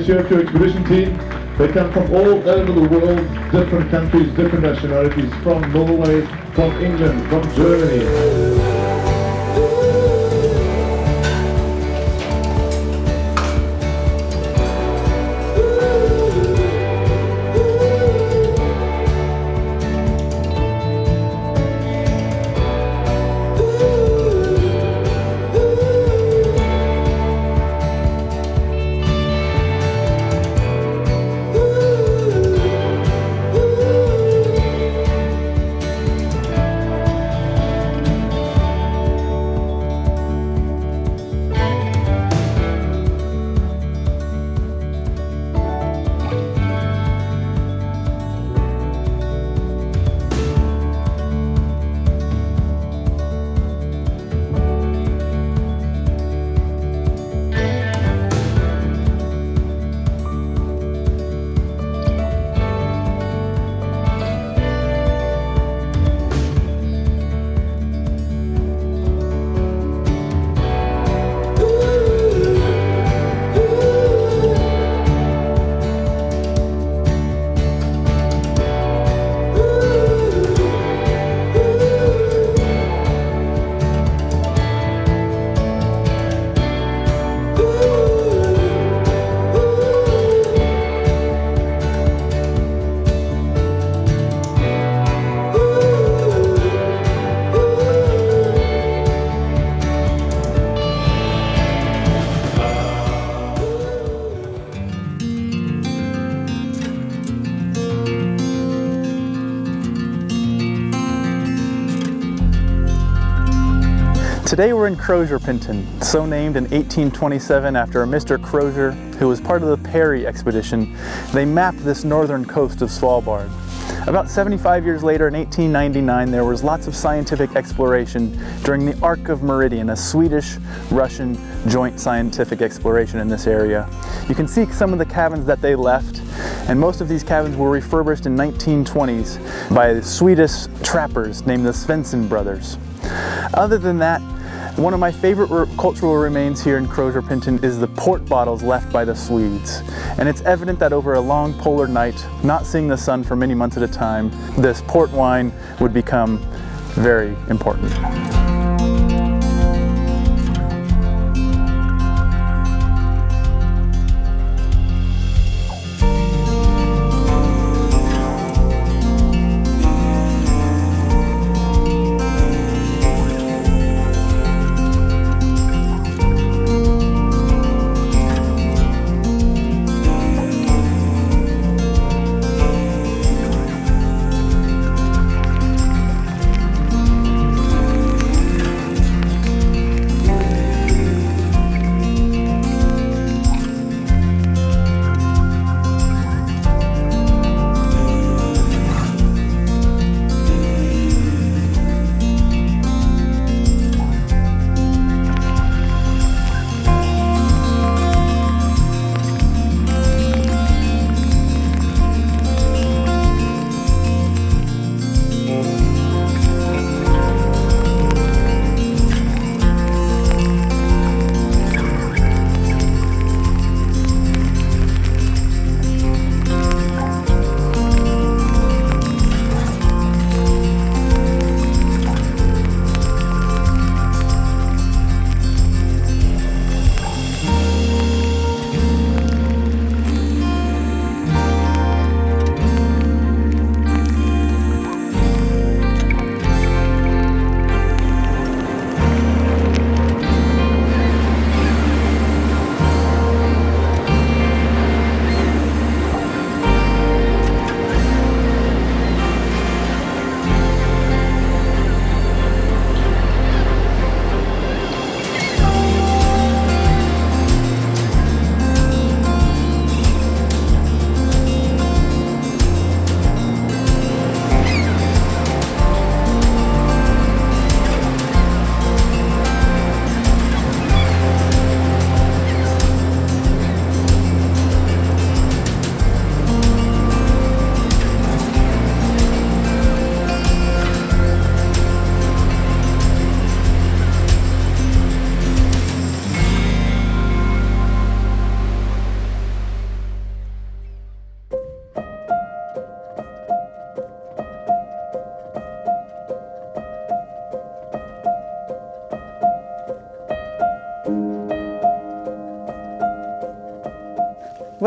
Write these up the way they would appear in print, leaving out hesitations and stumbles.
this year to expedition team. They come from all over the world, different countries, different nationalities, from Norway, from England, from Germany. Today we're in Crozierpinten, so named in 1827 after a Mr. Crozier who was part of the Perry expedition. They mapped this northern coast of Svalbard. About 75 years later, in 1899, there was lots of scientific exploration during the Arc of Meridian, a Swedish-Russian joint scientific exploration in this area. You can see some of the cabins that they left, and most of these cabins were refurbished in 1920s by Swedish trappers named the Svensson brothers. Other than that, one of my favorite cultural remains here in Crozierpinten is the port bottles left by the Swedes. And it's evident that over a long polar night, not seeing the sun for many months at a time, this port wine would become very important.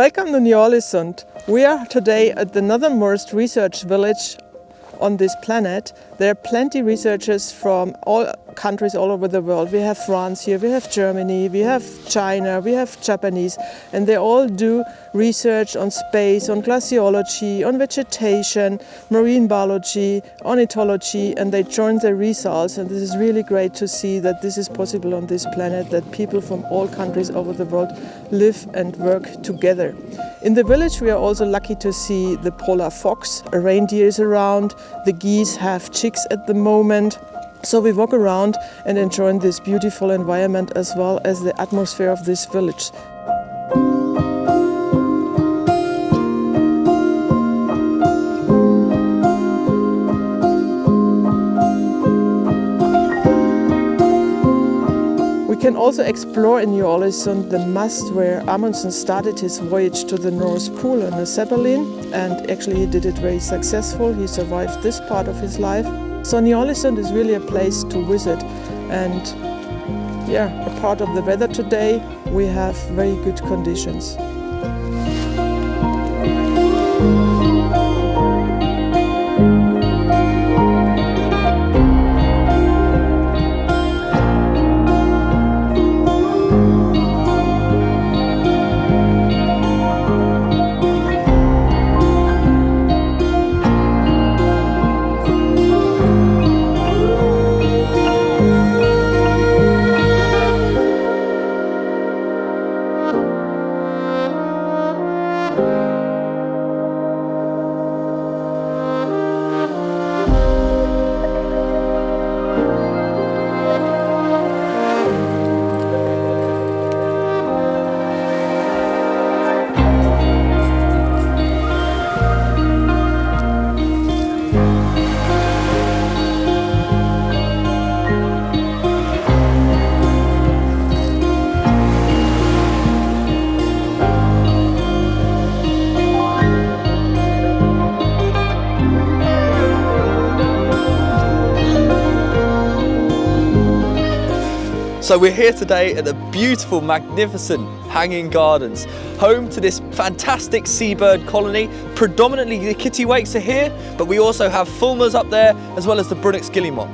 Welcome to Ny-Ålesund. We are today at the northernmost research village on this planet. There are plenty researchers from all countries all over the world. We have France here, we have Germany, we have China, we have Japanese, and they all do research on space, on glaciology, on vegetation, marine biology, ornithology, and they join their results. And this is really great to see that this is possible on this planet, that people from all countries over the world live and work together. In the village we are also lucky to see the polar fox. A reindeer is around, the geese have chicks at the moment. So we walk around and enjoy this beautiful environment as well as the atmosphere of this village. We can also explore in Ny-Ålesund the mast where Amundsen started his voyage to the North Pole on a Zeppelin, and actually he did it very successful. He survived this part of his life. So Ny-Ålesund is really a place to visit, and yeah, a part of the weather today, we have very good conditions. So we're here today at the beautiful, magnificent Hanging Gardens, home to this fantastic seabird colony. Predominantly the kittiwakes are here, but we also have fulmars up there, as well as the Brunnich's guillemot.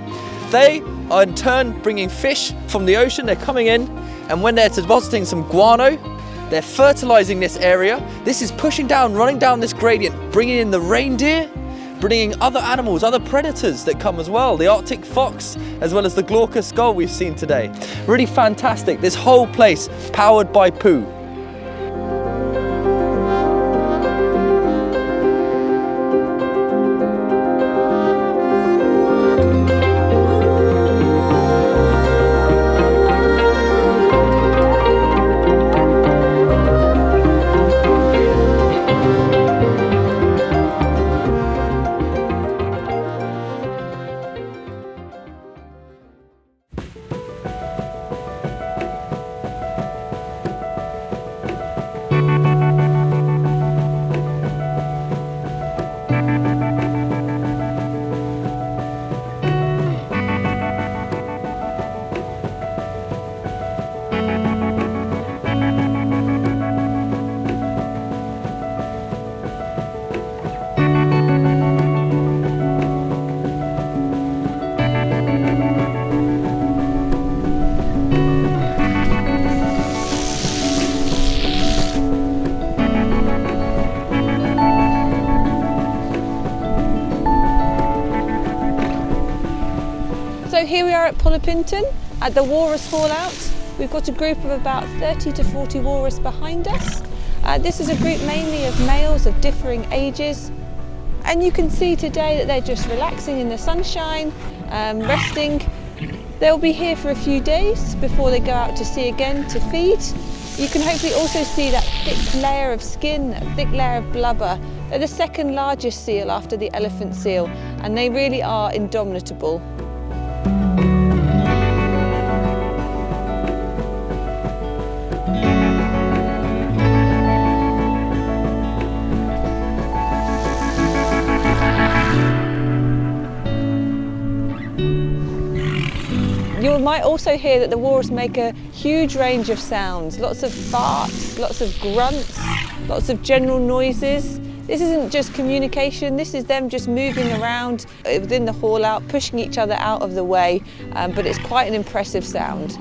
They are in turn bringing fish from the ocean. They're coming in, and when they're depositing some guano, they're fertilizing this area. This is pushing down, running down this gradient, bringing in the reindeer, bringing other animals, other predators that come as well, the Arctic fox, as well as the glaucous gull we've seen today. Really fantastic, this whole place powered by poo. So here we are at Pullapinton at the Walrus Haul Out. We've got a group of about 30 to 40 walrus behind us. This is a group mainly of males of differing ages. And you can see today that they're just relaxing in the sunshine, resting. They'll be here for a few days before they go out to sea again to feed. You can hopefully also see that thick layer of skin, that thick layer of blubber. They're the second largest seal after the elephant seal, and they really are indomitable. You might also hear that the walrus make a huge range of sounds, lots of farts, lots of grunts, lots of general noises. This isn't just communication, this is them just moving around within the haul out, pushing each other out of the way, but it's quite an impressive sound.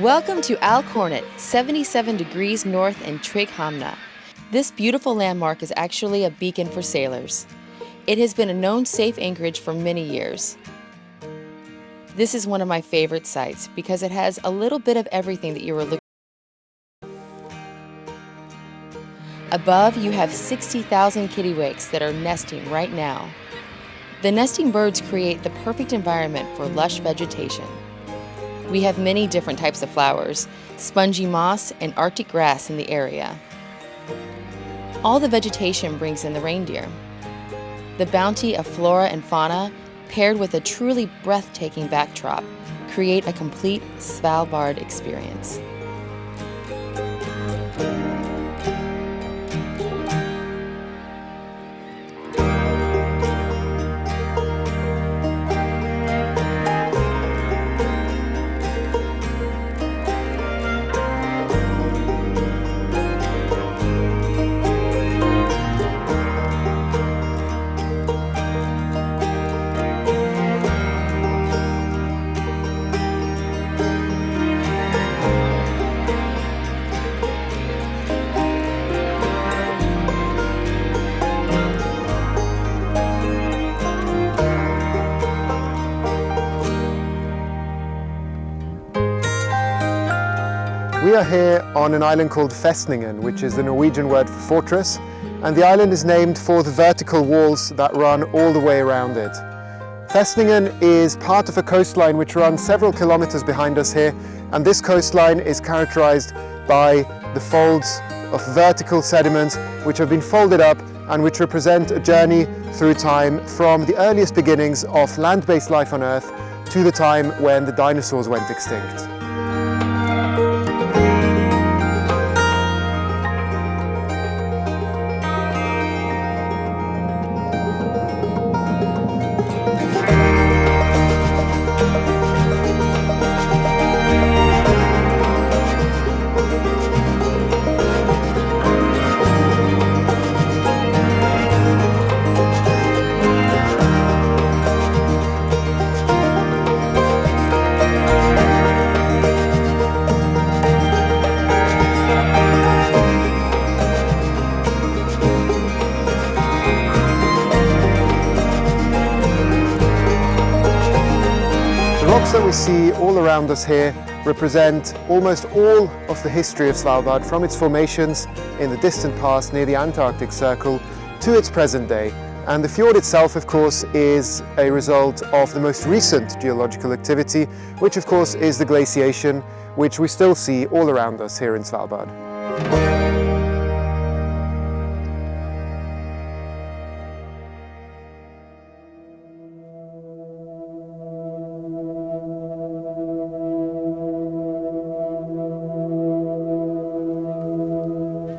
Welcome to Alcornet, 77 degrees north in Trighamna. This beautiful landmark is actually a beacon for sailors. It has been a known safe anchorage for many years. This is one of my favorite sites because it has a little bit of everything that you were looking for. Above, you have 60,000 kittiwakes that are nesting right now. The nesting birds create the perfect environment for lush vegetation. We have many different types of flowers, spongy moss and Arctic grass in the area. All the vegetation brings in the reindeer. The bounty of flora and fauna, paired with a truly breathtaking backdrop, create a complete Svalbard experience. We are here on an island called Festningen, which is the Norwegian word for fortress, and the island is named for the vertical walls that run all the way around it. Festningen is part of a coastline which runs several kilometers behind us here, and this coastline is characterized by the folds of vertical sediments which have been folded up and which represent a journey through time from the earliest beginnings of land-based life on Earth to the time when the dinosaurs went extinct. The rocks that we see all around us here represent almost all of the history of Svalbard, from its formations in the distant past near the Antarctic Circle to its present day. And the fjord itself, of course, is a result of the most recent geological activity, which of course is the glaciation, which we still see all around us here in Svalbard.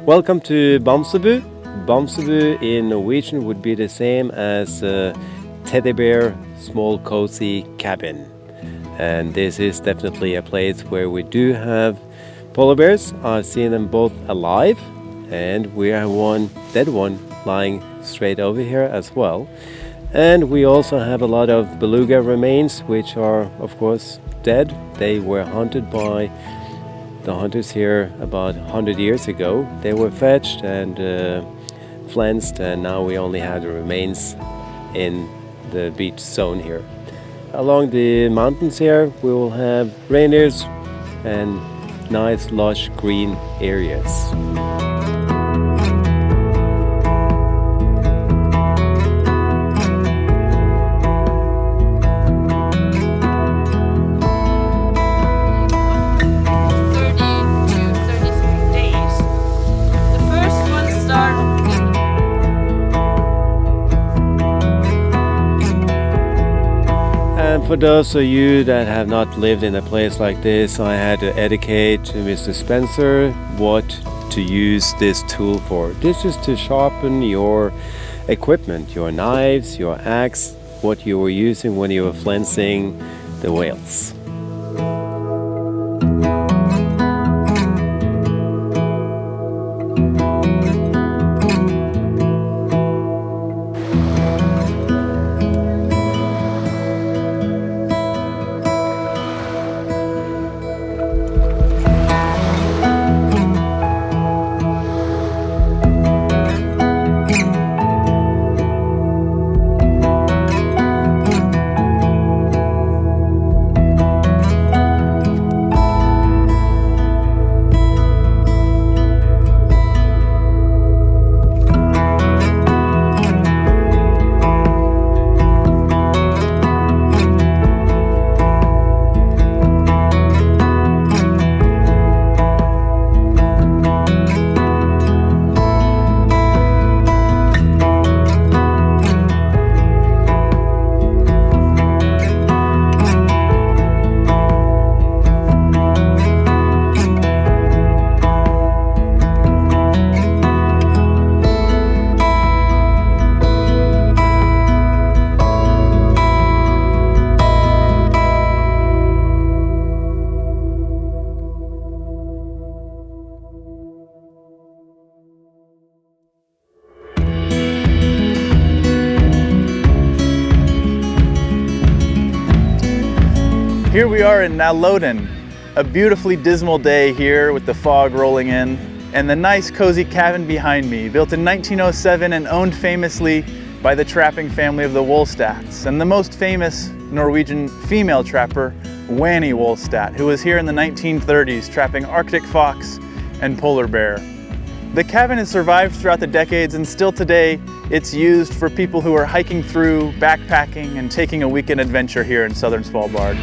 Welcome to Bamsebu. Bamsebu in Norwegian would be the same as teddy bear, small cozy cabin. And this is definitely a place where we do have polar bears. I've seen them both alive, and we have one dead one lying straight over here as well. And we also have a lot of beluga remains, which are of course dead. They were hunted by the hunters here about 100 years ago. They were fetched and flensed, and now we only have the remains in the beach zone here. Along the mountains here we will have reindeers and nice lush green areas. For those of you that have not lived in a place like this, I had to educate Mr. Spencer what to use this tool for. This is to sharpen your equipment, your knives, your axe, what you were using when you were flensing the whales. Here we are in Naloden, a beautifully dismal day here with the fog rolling in, and the nice cozy cabin behind me, built in 1907 and owned famously by the trapping family of the Wolstats, and the most famous Norwegian female trapper, Wanny Wolstat, who was here in the 1930s trapping Arctic fox and polar bear. The cabin has survived throughout the decades, and still today it's used for people who are hiking through, backpacking, and taking a weekend adventure here in southern Svalbard.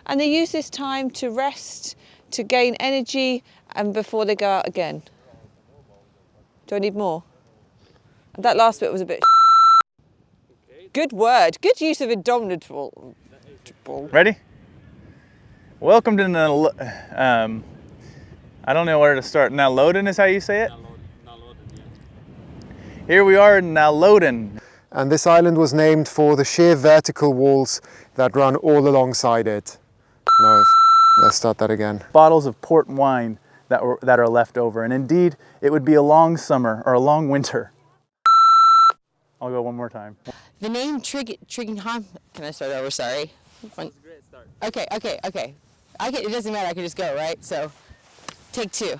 and they use this time to rest, to gain energy, and before they go out again. Do I need more? That last bit was a bit. Good word. Good use of indomitable. Ready? Welcome to I don't know where to start. Naloden is how you say it? Here we are in Naloden. And this island was named for the sheer vertical walls that run all alongside it. No, let's start that again. Bottles of port wine that are left over, and indeed it would be a long summer or a long winter. I'll go one more time. The name Triggenham. Can I start over? Sorry. That was a great start. Okay. It doesn't matter. I can just go, right? So, take 2.